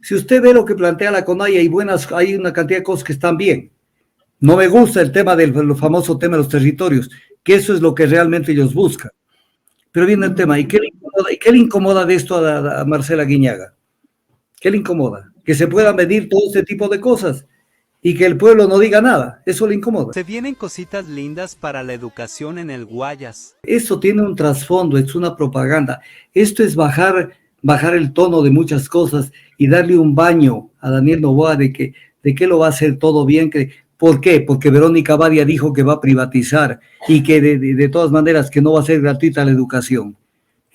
Si usted ve lo que plantea la CONAIE, hay una cantidad de cosas que están bien. No me gusta el tema del famoso tema de los territorios, que eso es lo que realmente ellos buscan. Pero viene el tema, ¿y qué le incomoda de esto a Marcela Guiñaga? ¿Qué le incomoda? Que se pueda medir todo este tipo de cosas y que el pueblo no diga nada. Eso le incomoda. Se vienen cositas lindas para la educación en el Guayas. Eso tiene un trasfondo, es una propaganda. Esto es bajar el tono de muchas cosas y darle un baño a Daniel Noboa de que lo va a hacer todo bien. ¿Por qué? Porque Verónica Badia dijo que va a privatizar y que de todas maneras que no va a ser gratuita la educación.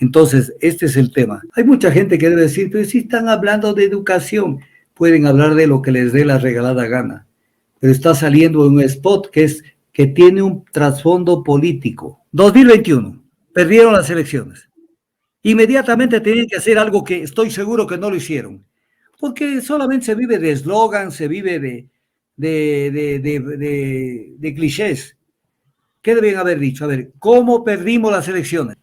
Entonces, este es el tema. Hay mucha gente que debe decir, pero si están hablando de educación, pueden hablar de lo que les dé la regalada gana. Pero está saliendo un spot que tiene un trasfondo político. 2021, perdieron las elecciones. Inmediatamente tenían que hacer algo que estoy seguro que no lo hicieron. Porque solamente se vive de eslogan, se vive de clichés. ¿Qué deben haber dicho? A ver, ¿cómo perdimos las elecciones?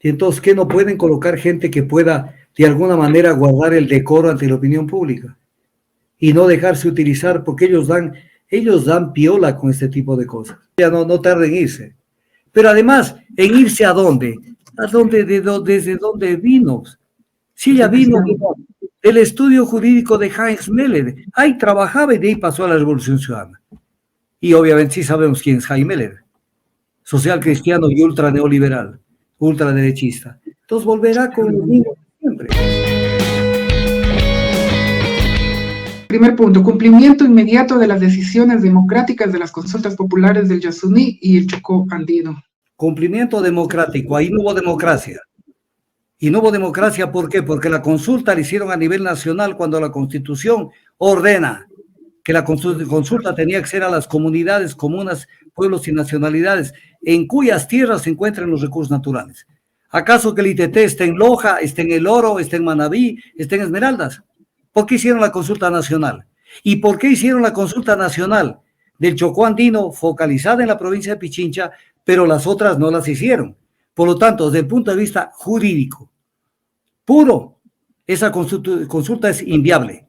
Y entonces, ¿qué no pueden colocar gente que pueda de alguna manera guardar el decoro ante la opinión pública? Y no dejarse utilizar, porque ellos dan piola con este tipo de cosas. Ya no tarden en irse. Pero además, ¿en irse a dónde? ¿Desde dónde vino? Sí, ya vino del estudio jurídico de Heinz Meller. Ahí trabajaba y de ahí pasó a la Revolución Ciudadana. Y obviamente sí sabemos quién es Heinz Meller. Social cristiano y ultra neoliberal, ultraderechista. Entonces volverá con el mismo siempre. Primer punto, cumplimiento inmediato de las decisiones democráticas de las consultas populares del Yasuní y el Chocó andino. Cumplimiento democrático, ahí no hubo democracia. Y no hubo democracia, ¿por qué? Porque la consulta la hicieron a nivel nacional cuando la Constitución ordena que la consulta tenía que ser a las comunidades, comunas, pueblos y nacionalidades en cuyas tierras se encuentran los recursos naturales. ¿Acaso que el ITT esté en Loja, esté en El Oro, esté en Manabí, esté en Esmeraldas? ¿Por qué hicieron la consulta nacional? ¿Y por qué hicieron la consulta nacional del Chocó andino focalizada en la provincia de Pichincha, pero las otras no las hicieron? Por lo tanto, desde el punto de vista jurídico, puro, esa consulta es inviable.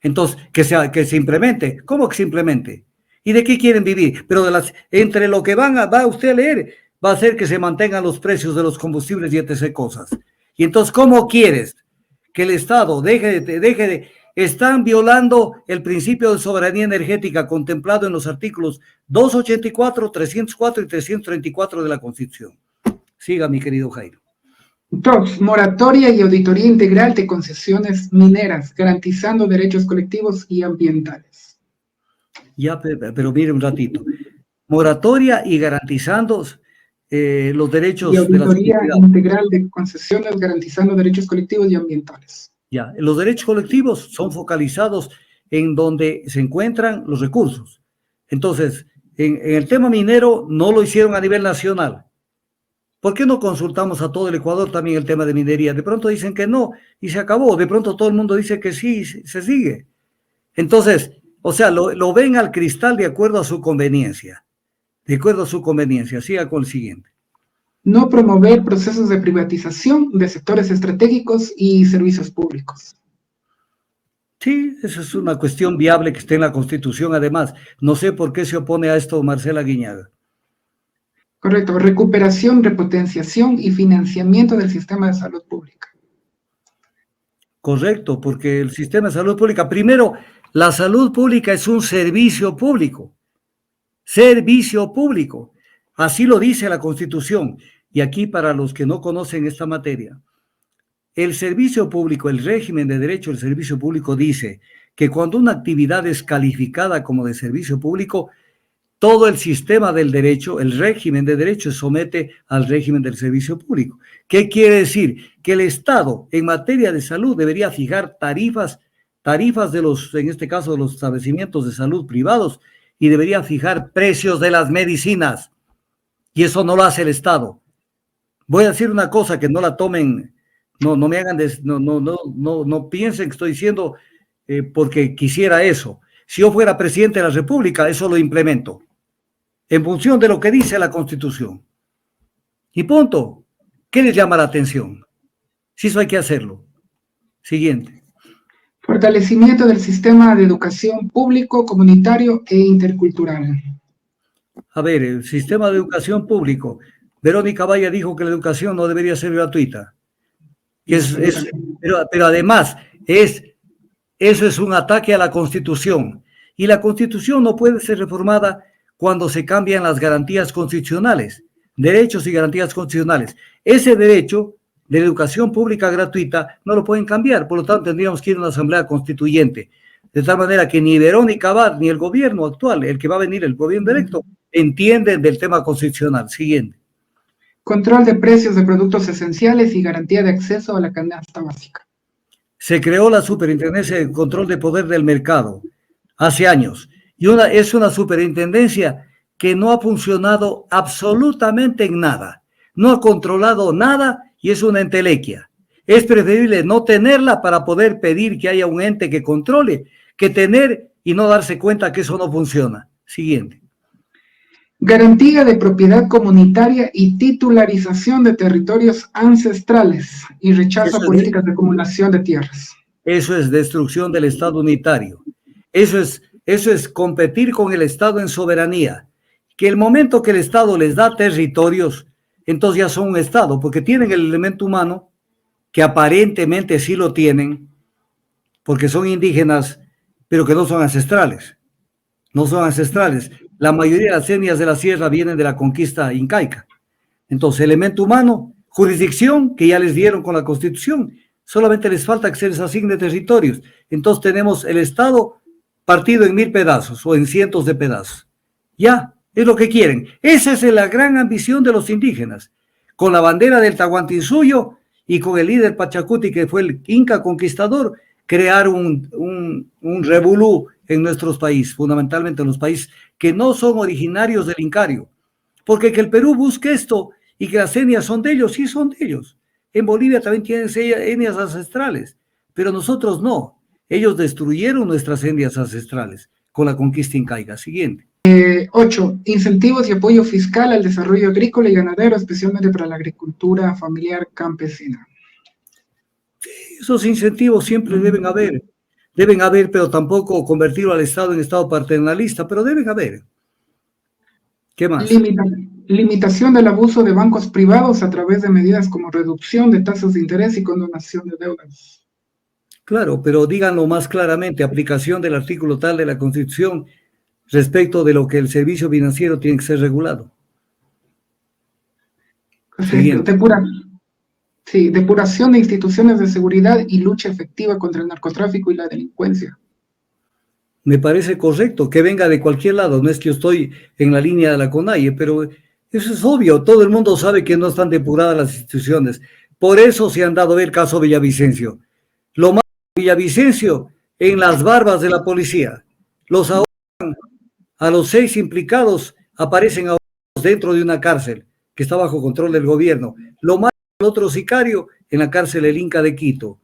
Entonces, que se implemente. ¿Cómo que se implemente? ¿Y de qué quieren vivir? Pero entre lo que va usted a leer, va a ser que se mantengan los precios de los combustibles y etc. cosas. Y entonces, ¿cómo quieres que el Estado están violando el principio de soberanía energética contemplado en los artículos 284, 304 y 334 de la Constitución? Siga, mi querido Jairo. 2. Moratoria y auditoría integral de concesiones mineras, garantizando derechos colectivos y ambientales. Ya, pero mire un ratito. Moratoria y garantizando los derechos y auditoría de integral de concesiones, garantizando derechos colectivos y ambientales. Ya, los derechos colectivos son focalizados en donde se encuentran los recursos. Entonces, en el tema minero no lo hicieron a nivel nacional. ¿Por qué no consultamos a todo el Ecuador también el tema de minería? De pronto dicen que no y se acabó. De pronto todo el mundo dice que sí, se sigue. Entonces, o sea, lo ven al cristal de acuerdo a su conveniencia. De acuerdo a su conveniencia. Siga con el siguiente. No promover procesos de privatización de sectores estratégicos y servicios públicos. Sí, esa es una cuestión viable que esté en la Constitución. Además, no sé por qué se opone a esto Marcela Guiñaga. Correcto, recuperación, repotenciación y financiamiento del sistema de salud pública. Correcto, porque el sistema de salud pública, primero, la salud pública es un servicio público. Servicio público. Así lo dice la Constitución. Y aquí, para los que no conocen esta materia, el servicio público, el régimen de derecho del servicio público dice que cuando una actividad es calificada como de servicio público, todo el sistema del derecho, el régimen de derecho, se somete al régimen del servicio público. ¿Qué quiere decir? Que el Estado, en materia de salud, debería fijar tarifas de los, en este caso, de los establecimientos de salud privados, y debería fijar precios de las medicinas. Y eso no lo hace el Estado. Voy a decir una cosa que no la tomen, no me hagan, no piensen que estoy diciendo porque quisiera eso. Si yo fuera presidente de la República, eso lo implemento, en función de lo que dice la Constitución. Y punto. ¿Qué les llama la atención? Si eso hay que hacerlo. Siguiente. Fortalecimiento del sistema de educación público, comunitario e intercultural. A ver, el sistema de educación público. Verónica Valla dijo que la educación no debería ser gratuita. Pero además, eso es un ataque a la Constitución. Y la Constitución no puede ser reformada cuando se cambian las garantías constitucionales, derechos y garantías constitucionales. Ese derecho de la educación pública gratuita no lo pueden cambiar, por lo tanto tendríamos que ir a una asamblea constituyente, de tal manera que ni Verónica Abad ni el gobierno actual, el que va a venir, el gobierno electo, entienden del tema constitucional. Siguiente. Control de precios de productos esenciales y garantía de acceso a la canasta básica. Se creó la Superintendencia de Control de Poder del Mercado hace años, y es una superintendencia que no ha funcionado absolutamente en nada, no ha controlado nada y es una entelequia. Es preferible no tenerla para poder pedir que haya un ente que controle, que tener y no darse cuenta que eso no funciona. Siguiente. Garantía de propiedad comunitaria y titularización de territorios ancestrales y rechazo a políticas de acumulación de tierras. Eso es destrucción del Estado unitario. Eso es competir con el Estado en soberanía. Que el momento que el Estado les da territorios, entonces ya son un Estado, porque tienen el elemento humano, que aparentemente sí lo tienen, porque son indígenas, pero que no son ancestrales. No son ancestrales. La mayoría de las etnias de la sierra vienen de la conquista incaica. Entonces, elemento humano, jurisdicción, que ya les dieron con la Constitución, solamente les falta que se les asigne territorios. Entonces tenemos el Estado partido en 1000 pedazos o en cientos de pedazos. Ya, es lo que quieren. Esa es la gran ambición de los indígenas. Con la bandera del Tahuantinsuyo y con el líder Pachacuti, que fue el inca conquistador, crear un revolú en nuestros países, fundamentalmente en los países que no son originarios del Incario. Porque que el Perú busque esto y que las etnias son de ellos, sí son de ellos. En Bolivia también tienen etnias ancestrales, pero nosotros no. Ellos destruyeron nuestras etnias ancestrales con la conquista incaica. Siguiente. 8. Incentivos y apoyo fiscal al desarrollo agrícola y ganadero, especialmente para la agricultura familiar campesina. Esos incentivos siempre deben haber, pero tampoco convertirlo al Estado en Estado paternalista, pero deben haber. ¿Qué más? Limitación del abuso de bancos privados a través de medidas como reducción de tasas de interés y condonación de deudas. Claro, pero díganlo más claramente, aplicación del artículo tal de la Constitución respecto de lo que el servicio financiero tiene que ser regulado. Depuración de instituciones de seguridad y lucha efectiva contra el narcotráfico y la delincuencia. Me parece correcto que venga de cualquier lado, no es que yo estoy en la línea de la CONAIE, pero eso es obvio, todo el mundo sabe que no están depuradas las instituciones. Por eso se han dado el caso Villavicencio. Lo más de Villavicencio en las barbas de la policía. Los ahogan, a los 6 implicados aparecen ahogados dentro de una cárcel que está bajo control del gobierno. Lo más del otro sicario en la cárcel El Inca de Quito.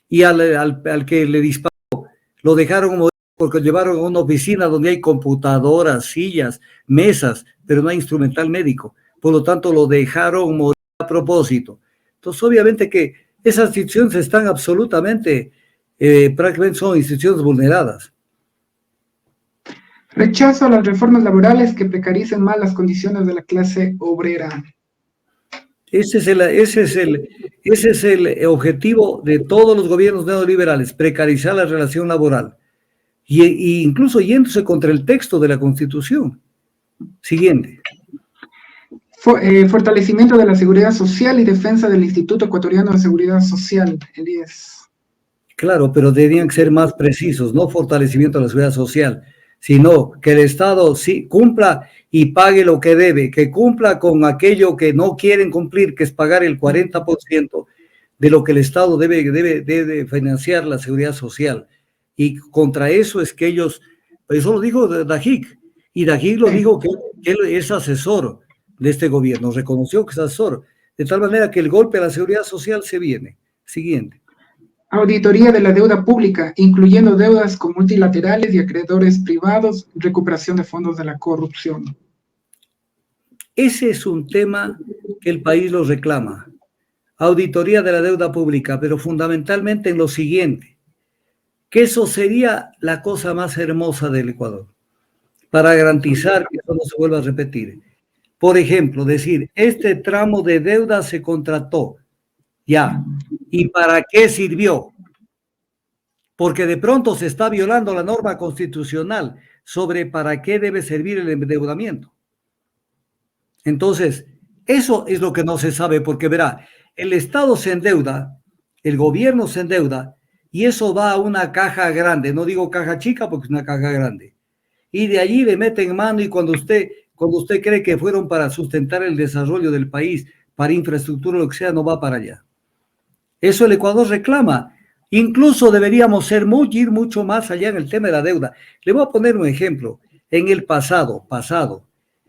Y al que le disparó lo dejaron morir porque llevaron a una oficina donde hay computadoras, sillas, mesas, pero no hay instrumental médico. Por lo tanto, lo dejaron morir a propósito. Entonces, obviamente que esas instituciones están absolutamente, prácticamente son instituciones vulneradas. Rechazo a las reformas laborales que precaricen más las condiciones de la clase obrera. Ese es el objetivo de todos los gobiernos neoliberales, precarizar la relación laboral. Y incluso yéndose contra el texto de la Constitución. Siguiente. Fortalecimiento de la seguridad social y defensa del Instituto Ecuatoriano de Seguridad Social, el IES. Claro, pero deberían ser más precisos, no fortalecimiento de la seguridad social, sino que el Estado sí cumpla y pague lo que debe, que cumpla con aquello que no quieren cumplir, que es pagar el 40% de lo que el Estado debe financiar la seguridad social. Y contra eso es que ellos, eso lo dijo Dajic, y Dajic lo dijo que él es asesor de este gobierno, reconoció que es asesor, de tal manera que el golpe a la seguridad social se viene. Siguiente. Auditoría de la deuda pública, incluyendo deudas con multilaterales y acreedores privados, recuperación de fondos de la corrupción. Ese es un tema que el país lo reclama. Auditoría de la deuda pública, pero fundamentalmente en lo siguiente. que eso sería la cosa más hermosa del Ecuador, para garantizar que eso no se vuelva a repetir. Por ejemplo, decir, este tramo de deuda se contrató, ya, ¿y para qué sirvió? Porque de pronto se está violando la norma constitucional sobre para qué debe servir el endeudamiento. Entonces, eso es lo que no se sabe, porque verá, el Estado se endeuda, el gobierno se endeuda, y eso va a una caja grande, no digo caja chica porque es una caja grande, y de allí le meten mano y cuando usted cree que fueron para sustentar el desarrollo del país, para infraestructura o lo que sea, no va para allá. Eso el Ecuador reclama. Incluso deberíamos ir mucho más allá en el tema de la deuda. Le voy a poner un ejemplo. En el pasado,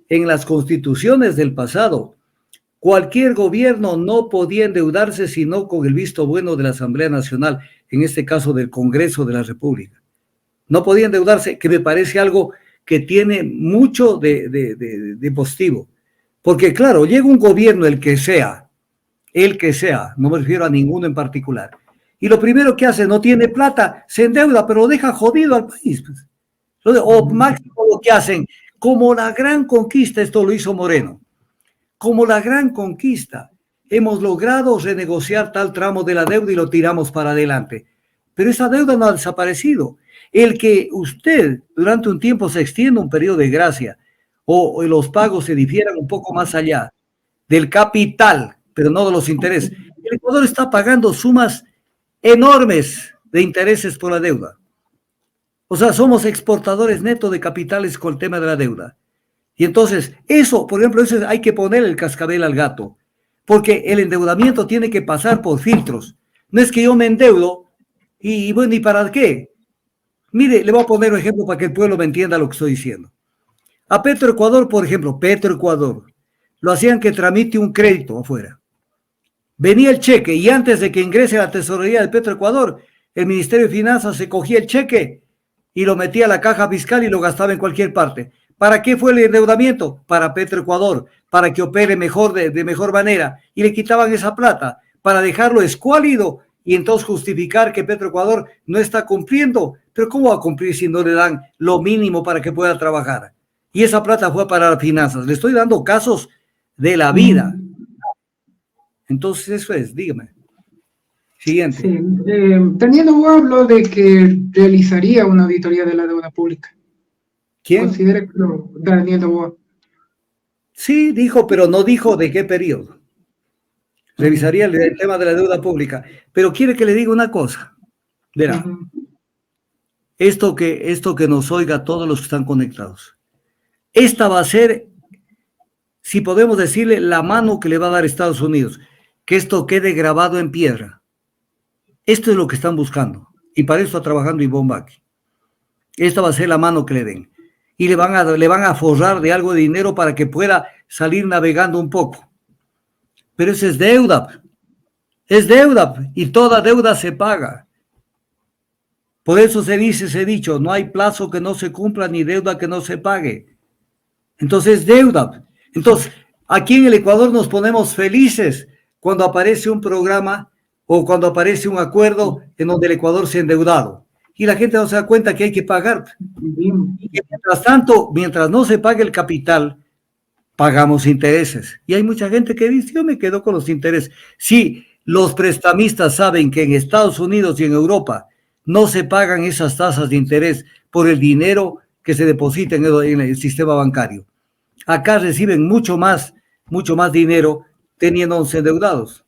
en las constituciones del pasado, cualquier gobierno no podía endeudarse sino con el visto bueno de la Asamblea Nacional, en este caso del Congreso de la República. No podía endeudarse, que me parece algo que tiene mucho de positivo. Porque claro, llega un gobierno, el que sea, no me refiero a ninguno en particular, y lo primero que hace, no tiene plata, se endeuda, pero lo deja jodido al país. Pues. O máximo lo que hacen, como la gran conquista, esto lo hizo Moreno, como la gran conquista, hemos logrado renegociar tal tramo de la deuda y lo tiramos para adelante. Pero esa deuda no ha desaparecido. El que usted durante un tiempo se extienda un periodo de gracia o los pagos se difieran un poco más allá del capital, pero no de los intereses. El Ecuador está pagando sumas enormes de intereses por la deuda. O sea, somos exportadores netos de capitales con el tema de la deuda. Y entonces, eso, por ejemplo, eso hay que poner el cascabel al gato, porque el endeudamiento tiene que pasar por filtros. No es que yo me endeudo y bueno, ¿y para qué? Mire, le voy a poner un ejemplo para que el pueblo me entienda lo que estoy diciendo. A Petroecuador, por ejemplo, Petroecuador, lo hacían que tramite un crédito afuera. Venía el cheque y antes de que ingrese a la tesorería de Petroecuador, el Ministerio de Finanzas se cogía el cheque y lo metía a la caja fiscal y lo gastaba en cualquier parte. ¿Para qué fue el endeudamiento? Para Petroecuador, para que opere mejor de mejor manera. Y le quitaban esa plata para dejarlo escuálido y entonces justificar que Petroecuador no está cumpliendo. Pero ¿cómo va a cumplir si no le dan lo mínimo para que pueda trabajar? Y esa plata fue para las finanzas. Le estoy dando casos de la vida. Entonces eso es, dígame. Siguiente. Sí, Daniel Noboa habló de que realizaría una auditoría de la deuda pública. ¿Quién? Considera que Daniel Noboa. Sí, dijo, pero no dijo de qué periodo. Revisaría el tema de la deuda pública. Pero quiere que le diga una cosa. Verá, esto que nos oiga todos los que están conectados. Esta va a ser, si podemos decirle, la mano que le va a dar Estados Unidos. Que esto quede grabado en piedra. Esto es lo que están buscando. Y para eso está trabajando Ivonne Mbaki. Esta va a ser la mano que le den. Y le van a forrar de algo de dinero para que pueda salir navegando un poco. Pero eso es deuda. Es deuda. Y toda deuda se paga. Por eso se dice ese dicho, no hay plazo que no se cumpla ni deuda que no se pague. Entonces, deuda. Entonces, aquí en el Ecuador nos ponemos felices cuando aparece un programa o cuando aparece un acuerdo en donde el Ecuador se ha endeudado. Y la gente no se da cuenta que hay que pagar. Y que mientras tanto, mientras no se pague el capital, pagamos intereses. Y hay mucha gente que dice, yo me quedo con los intereses. Sí, los prestamistas saben que en Estados Unidos y en Europa no se pagan esas tasas de interés por el dinero que se deposita en el sistema bancario. Acá reciben mucho más dinero teniéndose endeudados.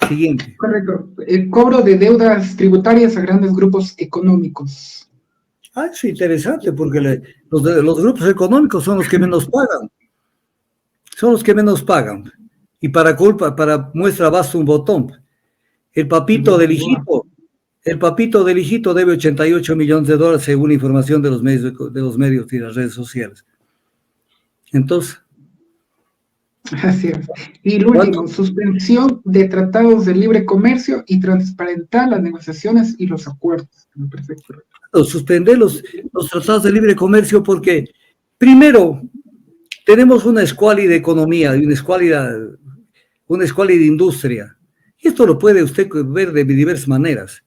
Siguiente. Correcto. El cobro de deudas tributarias a grandes grupos económicos. Es interesante porque los grupos económicos son los que menos pagan. Son los que menos pagan. Y para muestra basta un botón. El papito del hijito debe $88 millones según información de los medios y las redes sociales. Entonces. Así es. Y el último, suspensión de tratados de libre comercio y transparentar las negociaciones y los acuerdos. Me parece correcto. Suspender los tratados de libre comercio porque, primero, tenemos una escuálida economía y una escuálida industria. Y esto lo puede usted ver de diversas maneras.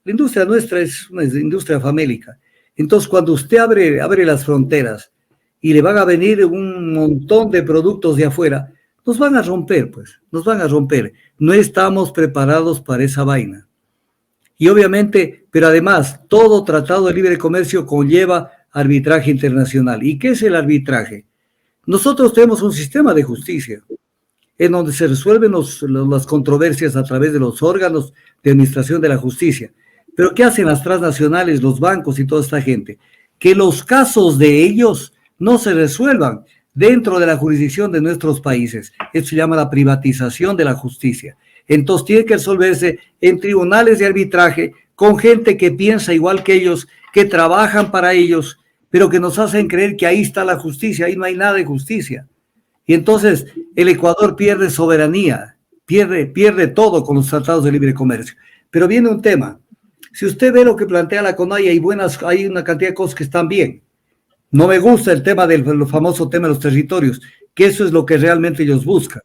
La industria nuestra es una industria famélica. Entonces, cuando usted abre las fronteras y le van a venir un montón de productos de afuera, nos van a romper, pues, nos van a romper. No estamos preparados para esa vaina. Y obviamente, pero además, todo tratado de libre comercio conlleva arbitraje internacional. ¿Y qué es el arbitraje? Nosotros tenemos un sistema de justicia en donde se resuelven las controversias a través de los órganos de administración de la justicia. Pero ¿qué hacen las transnacionales, los bancos y toda esta gente? Que los casos de ellos no se resuelvan dentro de la jurisdicción de nuestros países. Esto se llama la privatización de la justicia. Entonces tiene que resolverse en tribunales de arbitraje con gente que piensa igual que ellos, que trabajan para ellos, pero que nos hacen creer que ahí está la justicia, ahí no hay nada de justicia. Y entonces el Ecuador pierde soberanía, pierde todo con los tratados de libre comercio. Pero viene un tema. Si usted ve lo que plantea la CONAIE, hay una cantidad de cosas que están bien. No me gusta el tema del famoso tema de los territorios, que eso es lo que realmente ellos buscan.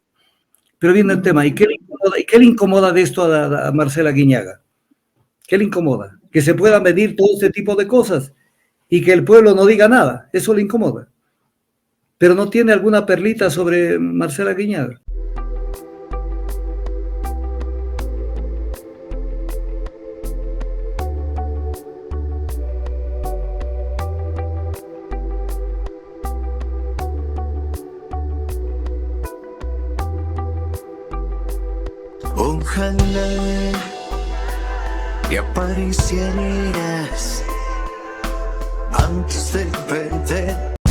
Pero viene el tema, ¿y qué le incomoda de esto a Marcela Guiñaga? ¿Qué le incomoda? Que se pueda medir todo este tipo de cosas y que el pueblo no diga nada, eso le incomoda. Pero no tiene alguna perlita sobre Marcela Guiñaga. Ojalá que aparecieras antes de perder